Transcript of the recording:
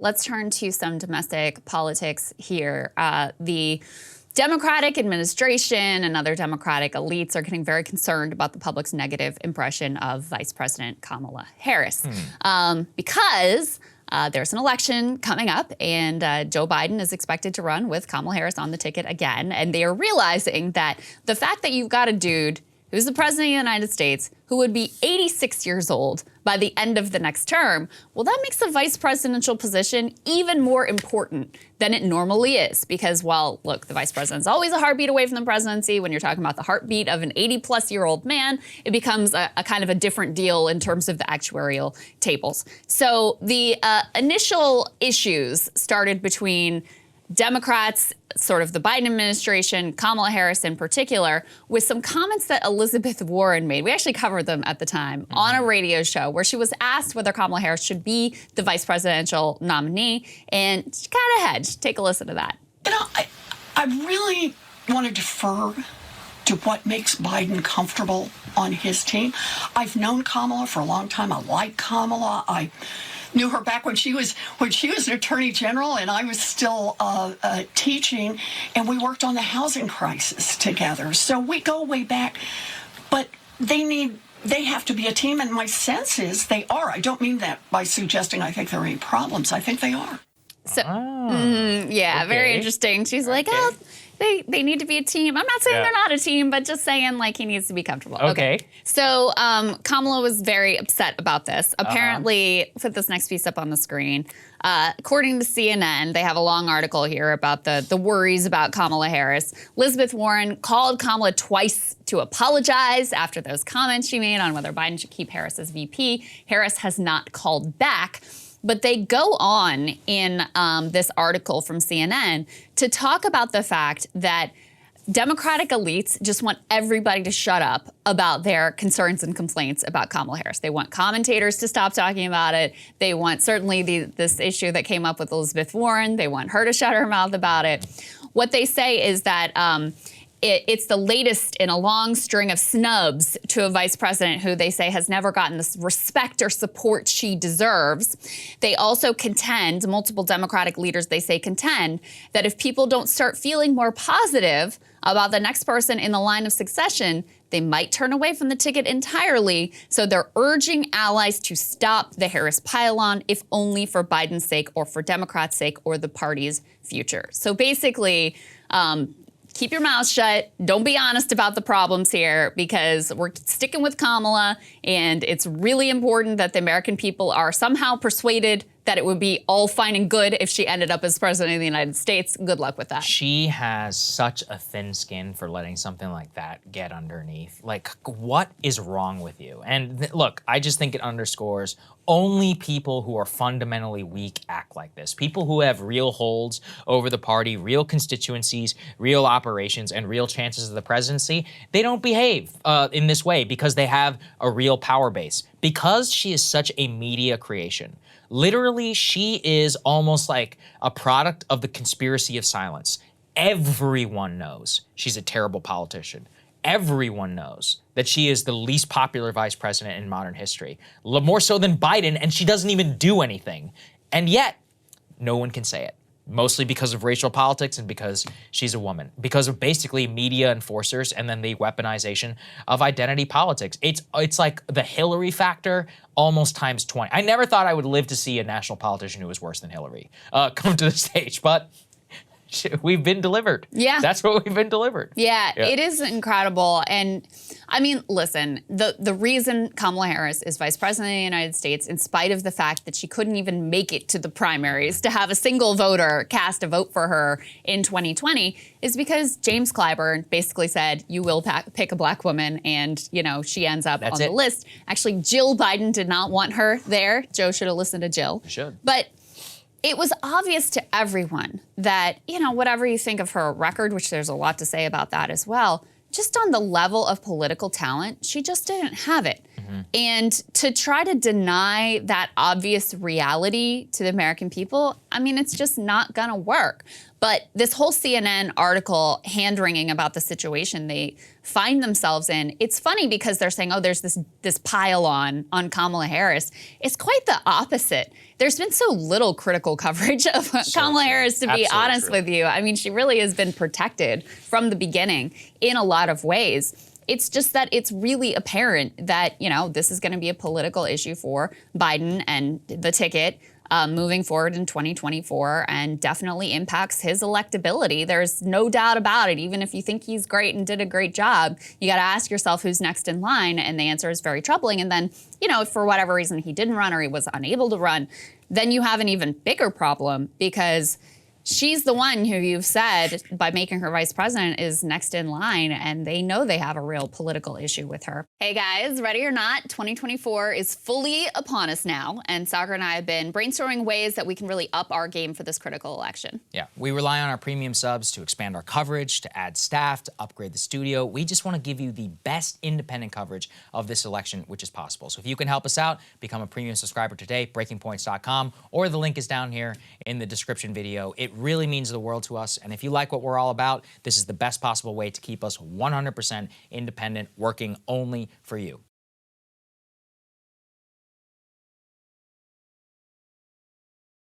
let's turn to some domestic politics here. The Democratic administration and other Democratic elites are getting very concerned about the public's negative impression of Vice President Kamala Harris because there's an election coming up, and Joe Biden is expected to run with Kamala Harris on the ticket again. And they are realizing that the fact that you've got a dude who's the president of the United States who would be 86 years old by the end of the next term, well, that makes the vice presidential position even more important than it normally is. Because while, look, the vice president's always a heartbeat away from the presidency, when you're talking about the heartbeat of an 80-plus-year-old man, it becomes a kind of a different deal in terms of the actuarial tables. So the initial issues started between Democrats, sort of the Biden administration, Kamala Harris in particular, with some comments that Elizabeth Warren made. We actually covered them at the time on a radio show where she was asked whether Kamala Harris should be the vice presidential nominee, and she kind of hedged. Take a listen to that. You know, I really want to defer to what makes Biden comfortable on his team. I've known Kamala for a long time. I like Kamala. I knew her back when she was an attorney general, and I was still teaching, and we worked on the housing crisis together. So we go way back, but they have to be a team, and my sense is they are. I don't mean that by suggesting I think there are any problems. I think they are. So, yeah, okay. Very interesting. She's like, oh, they need to be a team. I'm not saying they're not a team, but just saying like he needs to be comfortable. Okay. So Kamala was very upset about this. Apparently, put this next piece up on the screen. According to CNN, they have a long article here about the worries about Kamala Harris. Elizabeth Warren called Kamala twice to apologize after those comments she made on whether Biden should keep Harris as VP. Harris has not called back. But they go on in this article from CNN to talk about the fact that Democratic elites just want everybody to shut up about their concerns and complaints about Kamala Harris. They want commentators to stop talking about it. They want certainly this issue that came up with Elizabeth Warren. They want her to shut her mouth about it. What they say is that it's the latest in a long string of snubs to a vice president who they say has never gotten the respect or support she deserves. They also contend, multiple Democratic leaders, they say contend, that if people don't start feeling more positive about the next person in the line of succession, they might turn away from the ticket entirely. So they're urging allies to stop the Harris pile-on, if only for Biden's sake or for Democrats' sake or the party's future. So basically, keep your mouth shut. Don't be honest about the problems here because we're sticking with Kamala, and it's really important that the American people are somehow persuaded that it would be all fine and good if she ended up as president of the United States. Good luck with that. She has such a thin skin for letting something like that get underneath. Like, what is wrong with you? And look, I just think it underscores only people who are fundamentally weak act like this. People who have real holds over the party, real constituencies, real operations, and real chances of the presidency, they don't behave in this way because they have a real power base. Because she is such a media creation, literally, she is almost like a product of the conspiracy of silence. Everyone knows she's a terrible politician. Everyone knows that she is the least popular vice president in modern history, more so than Biden, and she doesn't even do anything. And yet, no one can say it. Mostly because of racial politics and because she's a woman. Because of basically media enforcers and then the weaponization of identity politics. It's like the Hillary factor almost times 20. I never thought I would live to see a national politician who was worse than Hillary come to the stage, but we've been delivered. Yeah. That's what we've been delivered. Yeah, it is incredible. And I mean, listen, the reason Kamala Harris is vice president of the United States, in spite of the fact that she couldn't even make it to the primaries to have a single voter cast a vote for her in 2020, is because James Clyburn basically said, you will pick a black woman, and, you know, she ends up on the list. Actually, Jill Biden did not want her there. Joe should have listened to Jill. Should. But it was obvious to everyone that, you know, whatever you think of her record, which there's a lot to say about that as well, just on the level of political talent, she just didn't have it. And to try to deny that obvious reality to the American people, I mean, it's just not gonna work. But this whole CNN article hand-wringing about the situation they find themselves in, it's funny because they're saying, oh, there's this pile on Kamala Harris. It's quite the opposite. There's been so little critical coverage of Kamala Harris, to be honest with you. I mean, she really has been protected from the beginning in a lot of ways. It's just that it's really apparent that, you know, this is going to be a political issue for Biden and the ticket moving forward in 2024, and definitely impacts his electability. There's no doubt about it. Even if you think he's great and did a great job, you got to ask yourself who's next in line, and the answer is very troubling. And then, you know, if for whatever reason he didn't run or he was unable to run, then you have an even bigger problem, because she's the one who you've said, by making her vice president, is next in line, and they know they have a real political issue with her. Hey guys, ready or not, 2024 is fully upon us now, and Saagar and I have been brainstorming ways that we can really up our game for this critical election. Yeah, we rely on our premium subs to expand our coverage, to add staff, to upgrade the studio. We just want to give you the best independent coverage of this election, which is possible. So if you can help us out, become a premium subscriber today, breakingpoints.com, or the link is down here in the description video. It really means the world to us, and if you like what we're all about, this is the best possible way to keep us 100% independent, working only for you.